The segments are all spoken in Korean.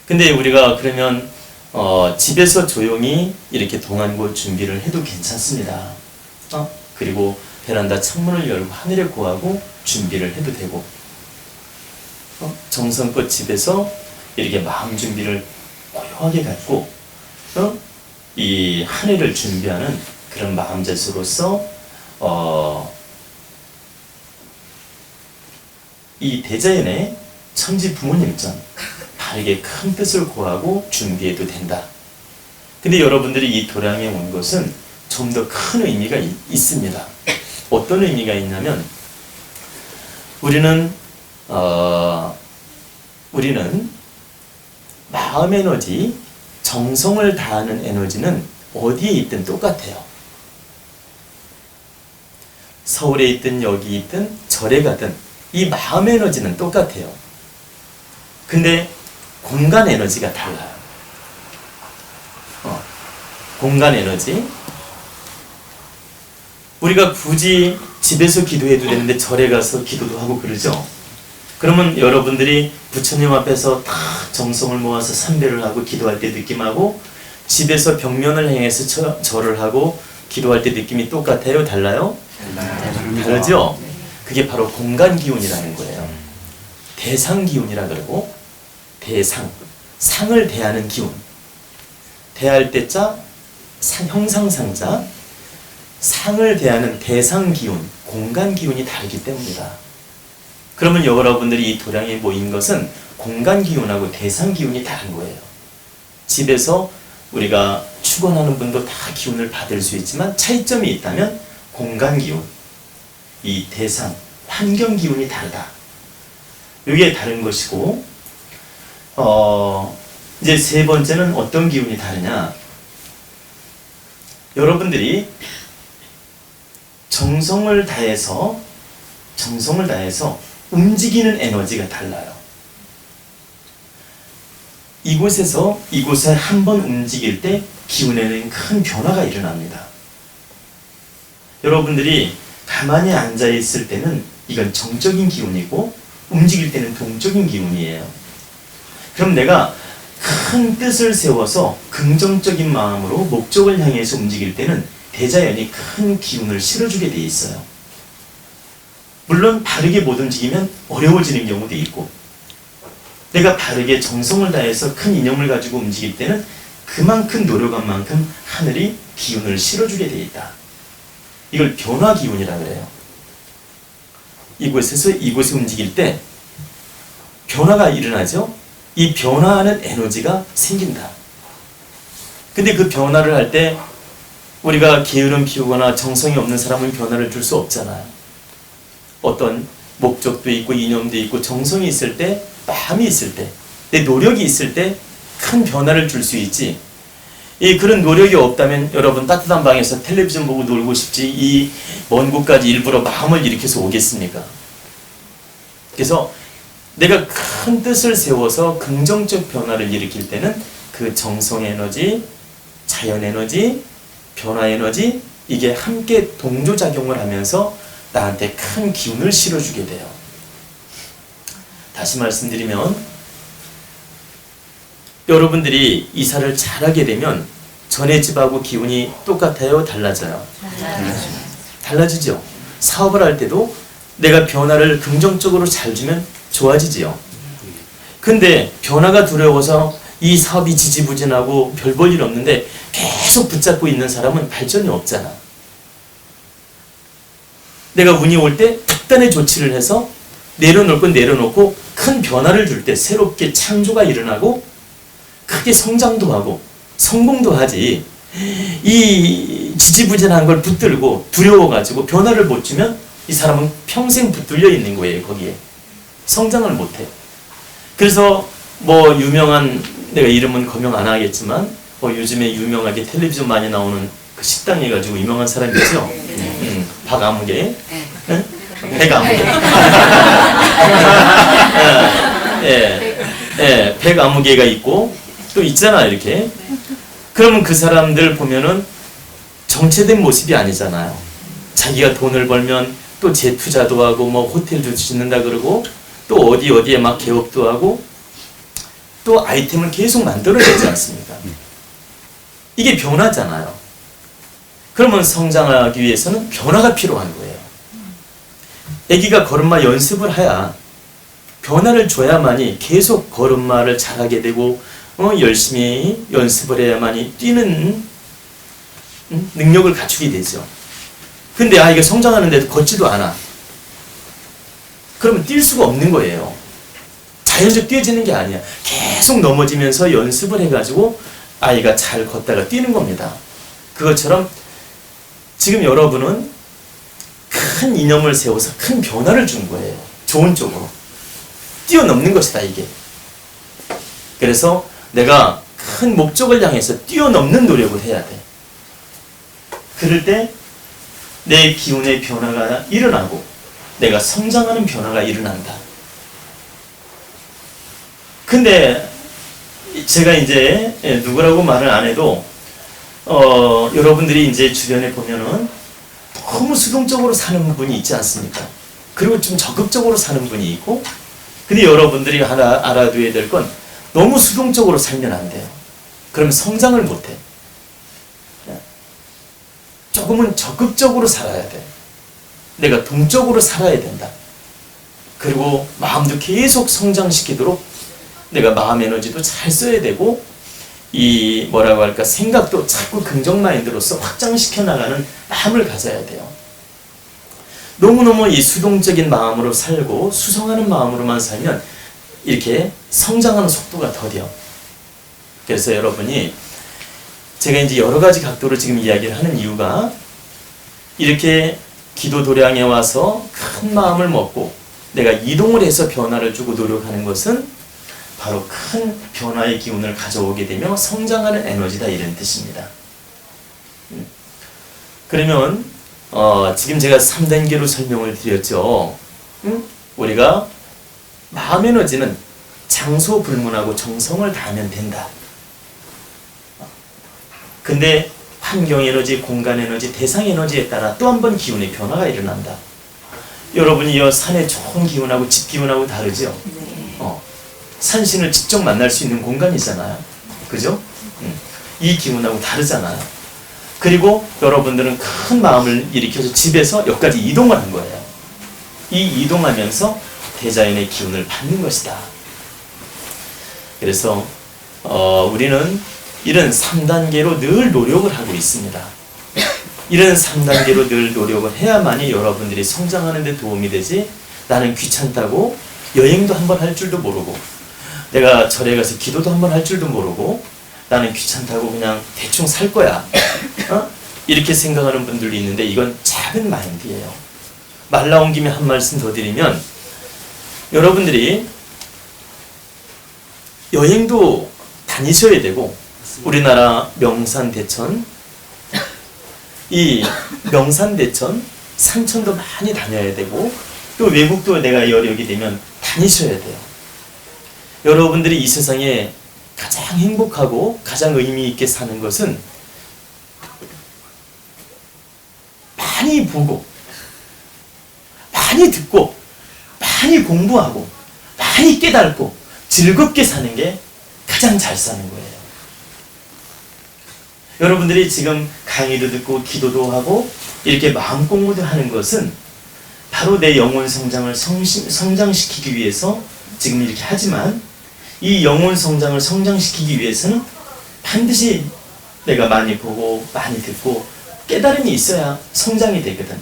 근데 우리가 그러면 집에서 조용히 이렇게 동안고 준비를 해도 괜찮습니다. 그리고 베란다 창문을 열고 하늘에 고하고 준비를 해도 되고, 정성껏 집에서 이렇게 마음 준비를 고요하게 갖고 이 한 해를 준비하는 그런 마음자세로서 이 대자연의 천지 부모님전 바르게 큰 뜻을 고하고 준비해도 된다. 근데 여러분들이 이 도량에 온 것은 좀 더 큰 의미가 있습니다. 어떤 의미가 있냐면 우리는 마음 에너지, 정성을 다하는 에너지는 어디에 있든 똑같아요. 서울에 있든 여기 있든 절에 가든 이 마음 에너지는 똑같아요. 근데 공간 에너지가 달라요. 공간 에너지. 우리가 굳이 집에서 기도해도 되는데 절에 가서 기도도 하고 그러죠. 그러면 여러분들이 부처님 앞에서 다 정성을 모아서 삼배를 하고 기도할 때 느낌하고 집에서 벽면을 향해서 절을 하고 기도할 때 느낌이 똑같아요? 달라요? 다르죠? 그게 바로 공간 기운이라는 거예요. 대상 기운이라 그러고, 대상, 상을 대하는 기운. 대할 때자 형상상자, 상을 대하는 대상 기운, 공간 기운이 다르기 때문이다. 그러면 여러분들이 이 도량에 모인 것은 공간 기운하고 대상 기운이 다른 거예요. 집에서 우리가 축원하는 분도 다 기운을 받을 수 있지만 차이점이 있다면 공간 기운, 이 대상, 환경 기운이 다르다. 이게 다른 것이고, 이제 세 번째는 어떤 기운이 다르냐? 여러분들이 정성을 다해서 움직이는 에너지가 달라요. 이곳에 한 번 움직일 때 기운에는 큰 변화가 일어납니다. 여러분들이 가만히 앉아 있을 때는 이건 정적인 기운이고 움직일 때는 동적인 기운이에요. 그럼 내가 큰 뜻을 세워서 긍정적인 마음으로 목적을 향해서 움직일 때는 대자연이 큰 기운을 실어주게 돼 있어요. 물론 바르게 못 움직이면 어려워지는 경우도 있고, 내가 바르게 정성을 다해서 큰 이념을 가지고 움직일 때는 그만큼 노력한 만큼 하늘이 기운을 실어주게 돼 있다. 이걸 변화 기운이라 그래요. 이곳에 움직일 때 변화가 일어나죠. 이 변화하는 에너지가 생긴다. 근데 그 변화를 할 때 우리가 게으름 피우거나 정성이 없는 사람은 변화를 줄 수 없잖아요. 어떤 목적도 있고 이념도 있고 정성이 있을 때, 마음이 있을 때, 내 노력이 있을 때 큰 변화를 줄 수 있지. 그런 노력이 없다면 여러분 따뜻한 방에서 텔레비전 보고 놀고 싶지 이 먼 곳까지 일부러 마음을 일으켜서 오겠습니까? 그래서 내가 큰 뜻을 세워서 긍정적 변화를 일으킬 때는 그 정성 에너지, 자연 에너지, 변화 에너지, 이게 함께 동조작용을 하면서 나한테 큰 기운을 실어주게 돼요. 다시 말씀드리면 여러분들이 이사를 잘하게 되면 전에 집하고 기운이 똑같아요? 달라져요? 달라지죠. 사업을 할 때도 내가 변화를 긍정적으로 잘 주면 좋아지지요. 근데 변화가 두려워서 이 사업이 지지부진하고 별 볼 일 없는데 계속 붙잡고 있는 사람은 발전이 없잖아. 내가 운이 올 때 특단의 조치를 해서 내려놓을 건 내려놓고 큰 변화를 줄 때 새롭게 창조가 일어나고 크게 성장도 하고 성공도 하지. 이 지지부진한 걸 붙들고 두려워가지고 변화를 못 주면 이 사람은 평생 붙들려 있는 거예요. 거기에 성장을 못해. 그래서 뭐 유명한, 내가 이름은 거명 안 하겠지만 요즘에 유명하게 텔레비전 많이 나오는 그 식당 해가지고 유명한 사람이 있죠. 박아무개, 백아무개. 백아무개가 있고 또 있잖아 이렇게. 그러면 그 사람들 보면은 정체된 모습이 아니잖아요. 자기가 돈을 벌면 또 재투자도 하고 뭐 호텔도 짓는다 그러고 또 어디에 막 개업도 하고 또 아이템을 계속 만들어내지 않습니까? 이게 변화잖아요. 그러면 성장하기 위해서는 변화가 필요한 거예요. 아기가 걸음마 연습을 해야, 변화를 줘야만이 계속 걸음마를 잘하게 되고 열심히 연습을 해야만이 뛰는 능력을 갖추게 되죠. 근데 아이가 성장하는데도 걷지도 않아. 그러면 뛸 수가 없는 거예요. 자연적 뛰어지는 게 아니야. 계속 넘어지면서 연습을 해가지고 아이가 잘 걷다가 뛰는 겁니다. 그것처럼 지금 여러분은 큰 이념을 세워서 큰 변화를 준 거예요. 좋은 쪽으로. 뛰어넘는 것이다, 이게. 그래서 내가 큰 목적을 향해서 뛰어넘는 노력을 해야 돼. 그럴 때 내 기운의 변화가 일어나고 내가 성장하는 변화가 일어난다. 근데 제가 이제 누구라고 말을 안 해도 여러분들이 이제 주변에 보면은 너무 수동적으로 사는 분이 있지 않습니까? 그리고 좀 적극적으로 사는 분이 있고, 근데 여러분들이 하나 알아둬야 될 건 너무 수동적으로 살면 안 돼요. 그러면 성장을 못 해. 조금은 적극적으로 살아야 돼. 내가 동적으로 살아야 된다. 그리고 마음도 계속 성장시키도록 내가 마음 에너지도 잘 써야 되고, 이 뭐라고 할까, 생각도 자꾸 긍정 마인드로서 확장시켜 나가는 마음을 가져야 돼요. 너무너무 이 수동적인 마음으로 살고 수성하는 마음으로만 살면 이렇게 성장하는 속도가 더뎌. 그래서 여러분이, 제가 이제 여러 가지 각도로 지금 이야기를 하는 이유가, 이렇게 기도 도량에 와서 큰 마음을 먹고 내가 이동을 해서 변화를 주고 노력하는 것은 바로 큰 변화의 기운을 가져오게 되며 성장하는 에너지다, 이런 뜻입니다. 그러면 지금 제가 3단계로 설명을 드렸죠. 우리가 마음 에너지는 장소 불문하고 정성을 다하면 된다. 근데 환경 에너지, 공간 에너지, 대상 에너지에 따라 또 한 번 기운의 변화가 일어난다. 여러분이 이 산의 좋은 기운하고 집 기운하고 다르죠? 산신을 직접 만날 수 있는 공간이잖아요. 그죠? 이 기운하고 다르잖아요. 그리고 여러분들은 큰 마음을 일으켜서 집에서 여기까지 이동을 한 거예요. 이 이동하면서 대자연의 기운을 받는 것이다. 그래서 우리는 이런 3단계로 늘 노력을 하고 있습니다. 이런 3단계로 늘 노력을 해야만이 여러분들이 성장하는 데 도움이 되지, 나는 귀찮다고 여행도 한번 할 줄도 모르고, 내가 절에 가서 기도도 한번 할 줄도 모르고, 나는 귀찮다고 그냥 대충 살 거야, 이렇게 생각하는 분들도 있는데, 이건 작은 마인드예요. 말 나온 김에 한 말씀 더 드리면, 여러분들이 여행도 다니셔야 되고, 우리나라 명산 대천, 이 명산 대천, 산천도 많이 다녀야 되고, 또 외국도 내가 여력이 되면 다니셔야 돼요. 여러분들이 이 세상에 가장 행복하고 가장 의미 있게 사는 것은 많이 보고, 많이 듣고, 많이 공부하고, 많이 깨닫고, 즐겁게 사는 게 가장 잘 사는 거예요. 여러분들이 지금 강의도 듣고 기도도 하고 이렇게 마음 공부도 하는 것은 바로 내 영혼 성장을 성장시키기 위해서 지금 이렇게 하지만, 이 영혼 성장을 성장시키기 위해서는 반드시 내가 많이 보고 많이 듣고 깨달음이 있어야 성장이 되거든.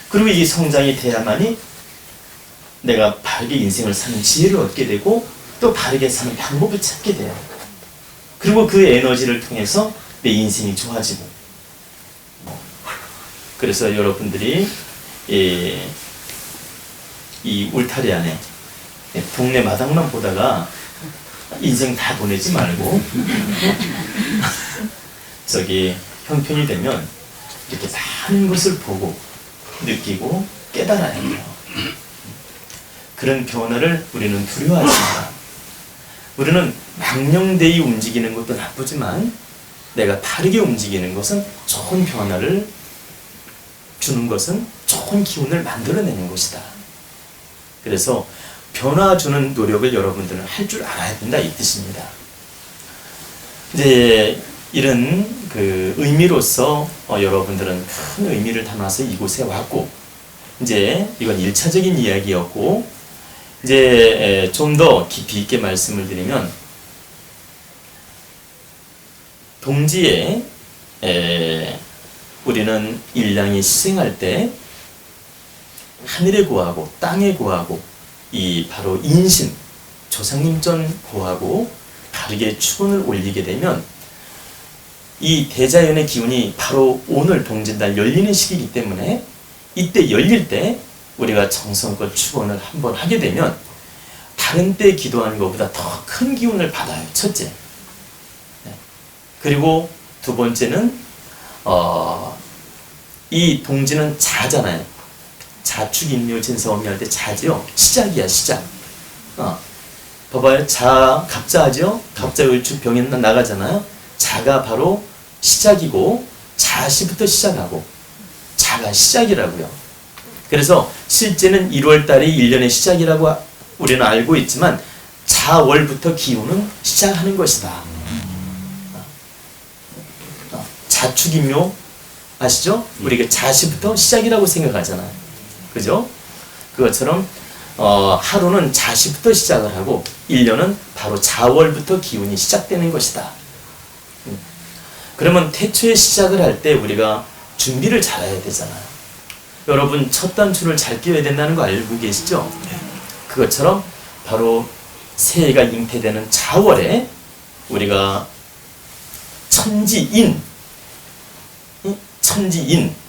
그리고 이 성장이 돼야만이 내가 바르게 인생을 사는 지혜를 얻게 되고, 또 바르게 사는 방법을 찾게 돼요. 그리고 그 에너지를 통해서 내 인생이 좋아지고. 그래서 여러분들이 이 울타리 안에 동네 마당만 보다가 인생 다 보내지 말고 저기 형편이 되면 이렇게 많은 것을 보고 느끼고 깨달아야 해요. 그런 변화를 우리는 두려워하지 않아. 우리는 망령되이 움직이는 것도 나쁘지만 내가 다르게 움직이는 것은 좋은 변화를 주는 것은 좋은 기운을 만들어내는 것이다. 그래서 변화 주는 노력을 여러분들은 할 줄 알아야 된다 이 뜻입니다. 이제 이런 그 의미로서 여러분들은 큰 의미를 담아서 이곳에 왔고, 이제 이건 1차적인 이야기였고, 이제 좀 더 깊이 있게 말씀을 드리면, 동지에 우리는 일량이 희생할 때 하늘에 구하고 땅에 구하고 이 바로 인신 조상님 전 구하고 바르게 축원을 올리게 되면 이 대자연의 기운이 바로 오늘 동짓날 열리는 시기이기 때문에 이때 열릴 때 우리가 정성껏 축원을 한번 하게 되면 다른 때 기도하는 것보다 더 큰 기운을 받아요. 첫째. 그리고 두 번째는 이 동지는 자잖아요. 자축인묘 진사오미 할 때 자지요. 시작이야, 시작. 봐봐요. 자 갑자죠. 갑자을축 병이 나가잖아요. 자가 바로 시작이고 자시부터 시작하고 자가 시작이라고요. 그래서 실제는 1월달이 1년의 시작이라고 우리는 알고 있지만 자월부터 기운은 시작하는 것이다. 자축인묘 아시죠? 우리가 자시부터 시작이라고 생각하잖아요. 그죠? 그것처럼 하루는 자시부터 시작을 하고 1년은 바로 자월부터 기운이 시작되는 것이다. 그러면 태초에 시작을 할 때 우리가 준비를 잘해야 되잖아요. 여러분 첫 단추를 잘 끼워야 된다는 거 알고 계시죠? 그것처럼 바로 새해가 잉태되는 자월에 우리가 천지인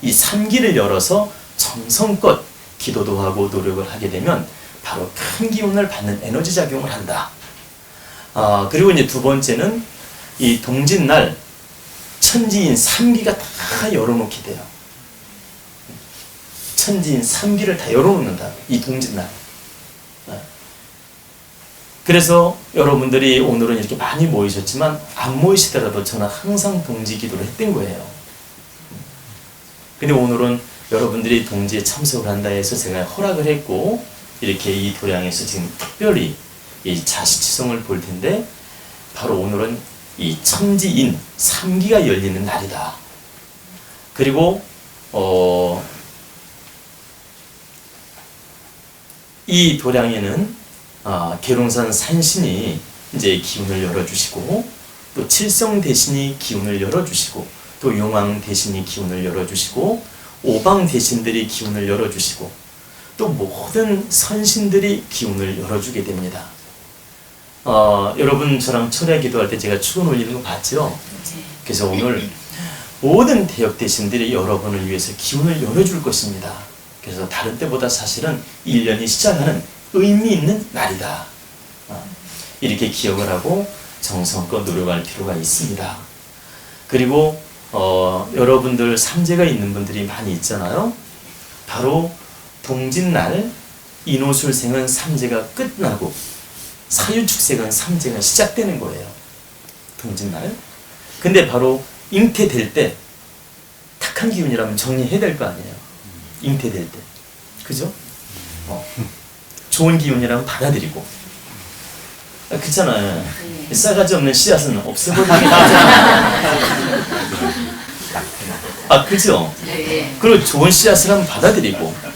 이 3기를 열어서 정성껏 기도도 하고 노력을 하게 되면 바로 큰 기운을 받는 에너지 작용을 한다. 그리고 이제 두 번째는 이 동짓날 천지인 3기가 다 열어놓게 돼요. 천지인 3기를 다 열어놓는다. 이 동짓날. 그래서 여러분들이 오늘은 이렇게 많이 모이셨지만 안 모이시더라도 저는 항상 동지 기도를 했던 거예요. 근데 오늘은 여러분들이 동지에 참석을 한다 해서 제가 허락을 했고 이렇게 이 도량에서 지금 특별히 이 자시치성을 볼 텐데 바로 오늘은 이 천지인 3기가 열리는 날이다. 그리고 이 도량에는 계룡산 산신이 이제 기운을 열어주시고 또 칠성 대신이 기운을 열어주시고 또 용왕 대신이 기운을 열어주시고 오방 대신들이 기운을 열어주시고 또 모든 선신들이 기운을 열어주게 됩니다. 여러분 저랑 철야 기도할 때 제가 축원 올리는 거 봤죠? 그래서 오늘 모든 대역 대신들이 여러분을 위해서 기운을 열어줄 것입니다. 그래서 다른 때보다 사실은 1년이 시작하는 의미 있는 날이다. 이렇게 기억을 하고 정성껏 노력할 필요가 있습니다. 그리고 여러분들 삼재가 있는 분들이 많이 있잖아요. 바로 동짓날 인호술생은 삼재가 끝나고 사유축생은 삼재가 시작되는 거예요. 동짓날. 근데 바로 잉태될 때 탁한 기운이라면 정리해야 될 거 아니에요. 잉태될 때. 그죠? 좋은 기운이라면 받아들이고. 그렇잖아요. 싸가지 없는 씨앗은 없애버리는 게 낫잖아요. 그죠? 그리고 좋은 씨앗을 한번 받아들이고.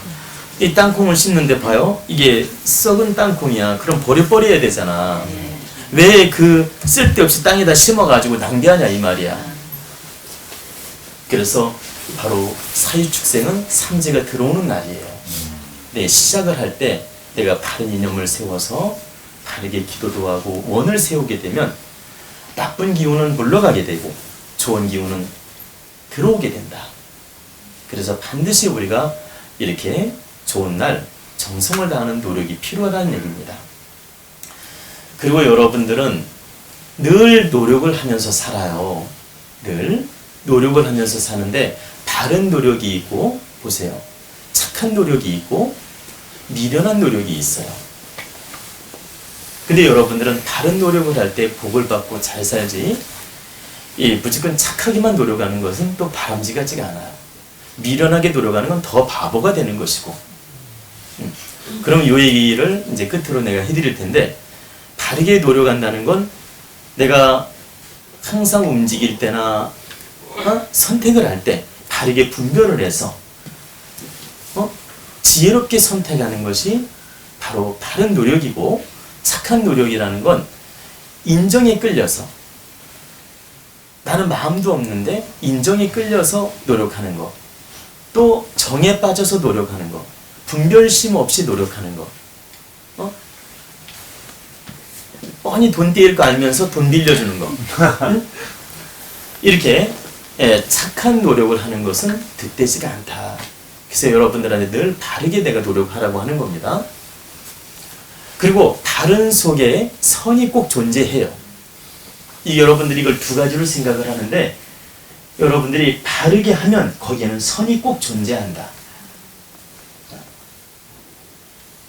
이 땅콩을 심는데 봐요. 이게 썩은 땅콩이야. 그럼 버려야 되잖아. 왜 그 쓸데없이 땅에다 심어가지고 낭비하냐 이 말이야. 그래서 바로 사유축생은 삼재가 들어오는 날이에요. 네, 시작을 할 때 내가 바른 이념을 세워서 바르게 기도도 하고 원을 세우게 되면 나쁜 기운은 물러가게 되고 좋은 기운은 들어오게 된다. 그래서 반드시 우리가 이렇게 좋은 날 정성을 다하는 노력이 필요하다는 얘기입니다. 그리고 여러분들은 늘 노력을 하면서 살아요. 늘 노력을 하면서 사는데 바른 노력이 있고 보세요. 착한 노력이 있고 미련한 노력이 있어요. 근데 여러분들은 바른 노력을 할 때 복을 받고 잘 살지 무조건 착하게만 노력하는 것은 또 바람직하지가 않아요. 미련하게 노력하는 건 더 바보가 되는 것이고 그럼 이 얘기를 이제 끝으로 내가 해드릴 텐데, 바르게 노력한다는 건 내가 항상 움직일 때나 선택을 할 때 바르게 분별을 해서 지혜롭게 선택하는 것이 바로 바른 노력이고, 착한 노력이라는 건 인정에 끌려서, 나는 마음도 없는데 인정에 끌려서 노력하는 거, 또 정에 빠져서 노력하는 거, 분별심 없이 노력하는 거, 뻔히 돈 떼일 거 알면서 돈 빌려주는 거, 이렇게 착한 노력을 하는 것은 득되지가 않다. 그래서 여러분들한테 늘 바르게 내가 노력하라고 하는 겁니다. 그리고 바른 속에 선이 꼭 존재해요. 여러분들이 이걸 두 가지로 생각을 하는데, 여러분들이 바르게 하면 거기에는 선이 꼭 존재한다.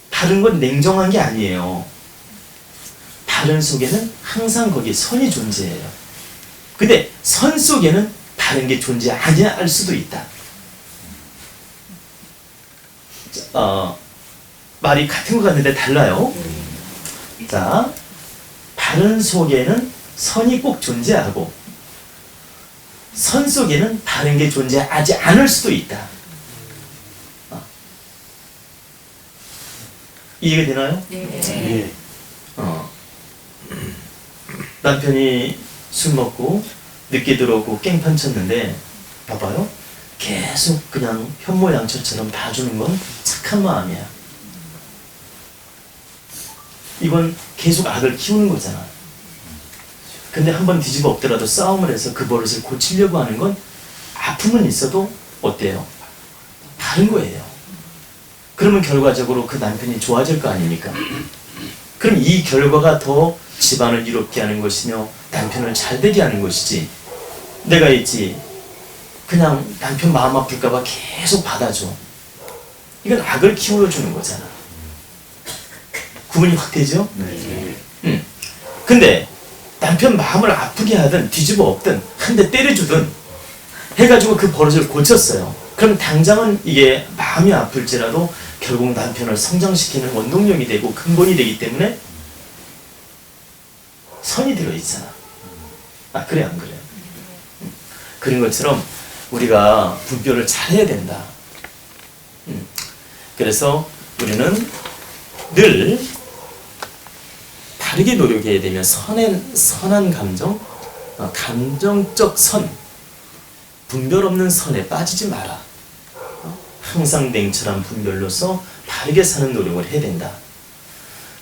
바른 건 냉정한 게 아니에요. 바른 속에는 항상 거기에 선이 존재해요. 근데 선 속에는 바른 게 존재하지 않을 수도 있다. 말이 같은 것 같은데 달라요. 자, 바른 속에는 선이 꼭 존재하고, 선 속에는 바른 게 존재하지 않을 수도 있다. 이해가 되나요? 네. 남편이 술 먹고 늦게 들어오고 깽판 쳤는데, 봐봐요. 계속 그냥 현모양처처럼 봐주는 건 착한 마음이야. 이건 계속 악을 키우는 거잖아. 근데 한번 뒤집어 엎더라도 싸움을 해서 그 버릇을 고치려고 하는 건 아픔은 있어도 어때요? 다른 거예요. 그러면 결과적으로 그 남편이 좋아질 거 아닙니까? 그럼 이 결과가 더 집안을 이롭게 하는 것이며 남편을 잘 되게 하는 것이지, 내가 있지 그냥 남편 마음 아플까봐 계속 받아줘. 이건 악을 키워주는 거잖아. 구분이 확 되죠? 네. 근데 남편 마음을 아프게 하든 뒤집어 엎든 한 대 때려주든 해가지고 그 버릇을 고쳤어요. 그럼 당장은 이게 마음이 아플지라도 결국 남편을 성장시키는 원동력이 되고 근본이 되기 때문에 선이 들어있잖아. 그래 안 그래요? 그런 것처럼 우리가 분별을 잘해야 된다. 그래서 우리는 늘 바르게 노력해야 되면 선한 감정, 감정적 선, 분별 없는 선에 빠지지 마라. 항상 냉철한 분별로서 바르게 사는 노력을 해야 된다.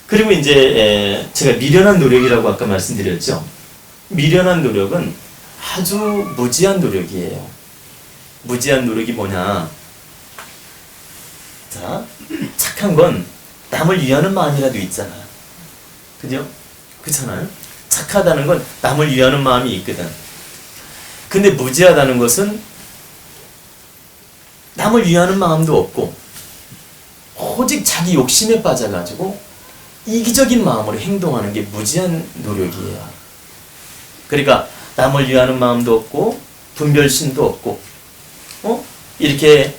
그리고 이제 제가 미련한 노력이라고 아까 말씀드렸죠. 미련한 노력은 아주 무지한 노력이에요. 무지한 노력이 뭐냐? 자, 착한 건 남을 위하는 마음이라도 있잖아. 그죠? 그렇잖아요? 착하다는 건 남을 위하는 마음이 있거든. 근데 무지하다는 것은 남을 위하는 마음도 없고 오직 자기 욕심에 빠져가지고 이기적인 마음으로 행동하는 게 무지한 노력이에요. 그러니까 남을 위하는 마음도 없고 분별심도 없고 이렇게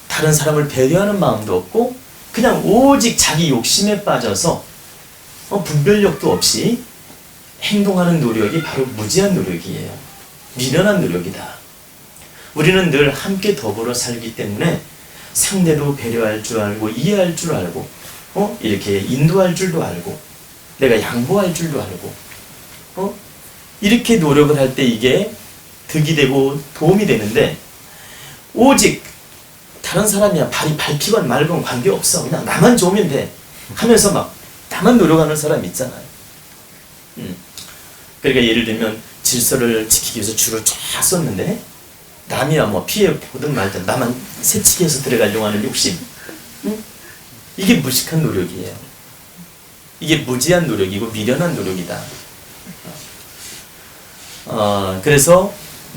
다른 사람을 배려하는 마음도 없고 그냥 오직 자기 욕심에 빠져서 분별력도 없이 행동하는 노력이 바로 무지한 노력이에요. 미련한 노력이다. 우리는 늘 함께 더불어 살기 때문에 상대도 배려할 줄 알고 이해할 줄 알고 이렇게 인도할 줄도 알고 내가 양보할 줄도 알고 이렇게 노력을 할 때 이게 득이 되고 도움이 되는데, 오직 다른 사람이야 발이 밟히건 말건 관계없어 그냥 나만 좋으면 돼 하면서 막 나만 노력하는 사람 있잖아요. 그러니까 예를 들면 질서를 지키기 위해서 줄을 쫙 섰는데 남이야 뭐 피해 보든 말든 나만 새치기 해서 들어가려고 하는 욕심, 이게 무식한 노력이에요. 이게 무지한 노력이고 미련한 노력이다. 그래서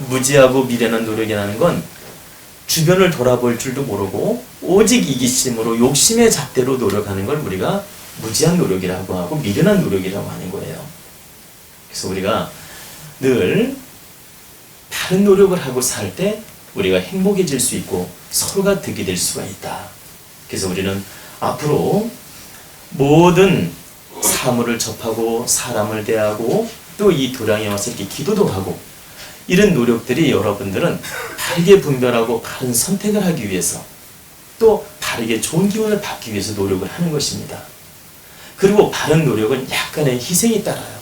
무지하고 미련한 노력이라는 건 주변을 돌아볼 줄도 모르고 오직 이기심으로 욕심의 잣대로 노력하는 걸 우리가 무지한 노력이라고 하고 미련한 노력이라고 하는 거예요. 그래서 우리가 늘 다른 노력을 하고 살 때 우리가 행복해질 수 있고 서로가 득이 될 수가 있다. 그래서 우리는 앞으로 모든 사물을 접하고 사람을 대하고 또 이 도량에 와서 이렇게 기도도 하고 이런 노력들이 여러분들은 바르게 분별하고 바른 선택을 하기 위해서 또 바르게 좋은 기운을 받기 위해서 노력을 하는 것입니다. 그리고 바른 노력은 약간의 희생이 따라요.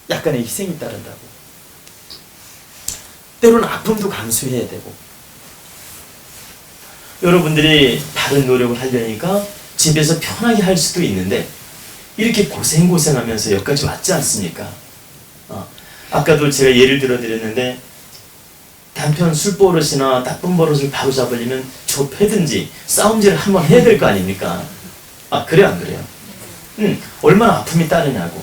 약간의 희생이 따른다고. 때로는 아픔도 감수해야 되고. 여러분들이 바른 노력을 하려니까 집에서 편하게 할 수도 있는데 이렇게 고생하면서 여기까지 왔지 않습니까? 아까도 제가 예를 들어 드렸는데 남편 술버릇이나 나쁜 버릇을 바로잡으려면 좁혀든지 싸움질을 한번 해야 될 거 아닙니까? 그래요 안 그래요? 얼마나 아픔이 따르냐고.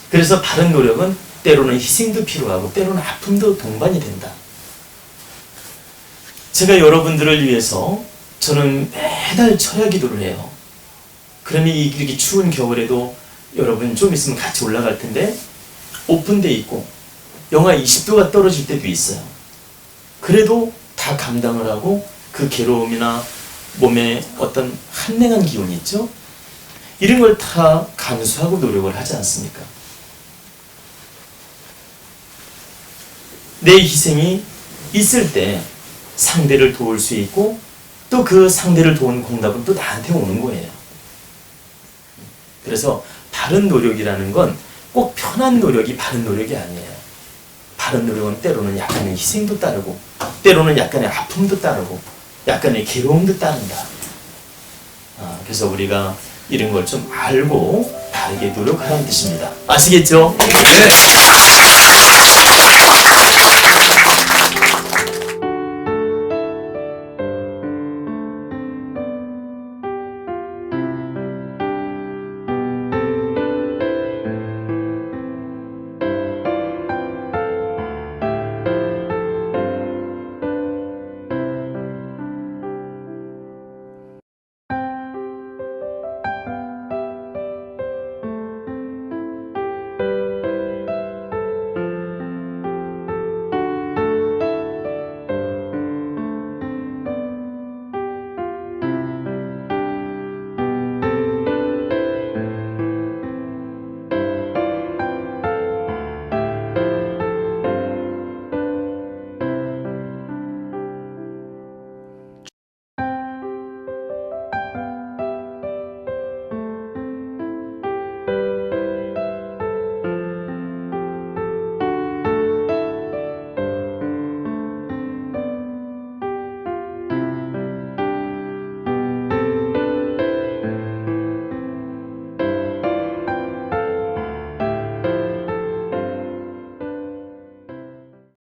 그래서 바른 노력은 때로는 희생도 필요하고 때로는 아픔도 동반이 된다. 제가 여러분들을 위해서 저는 매달 철야 기도를 해요. 그러면 이렇게 추운 겨울에도 여러분 좀 있으면 같이 올라갈 텐데 오픈돼 있고 영하 20도가 떨어질 때도 있어요. 그래도 다 감당을 하고 그 괴로움이나 몸에 어떤 한랭한 기운이 있죠? 이런 걸 다 감수하고 노력을 하지 않습니까? 내 희생이 있을 때 상대를 도울 수 있고 또 그 상대를 도운 공답은 또 나한테 오는 거예요. 그래서 바른 노력이라는 건 꼭 편한 노력이 바른 노력이 아니에요. 바른 노력은 때로는 약간의 희생도 따르고 때로는 약간의 아픔도 따르고 약간의 괴로움도 따른다. 그래서 우리가 이런 걸 좀 알고 바르게 노력하라는 뜻입니다. 아시겠죠? 네.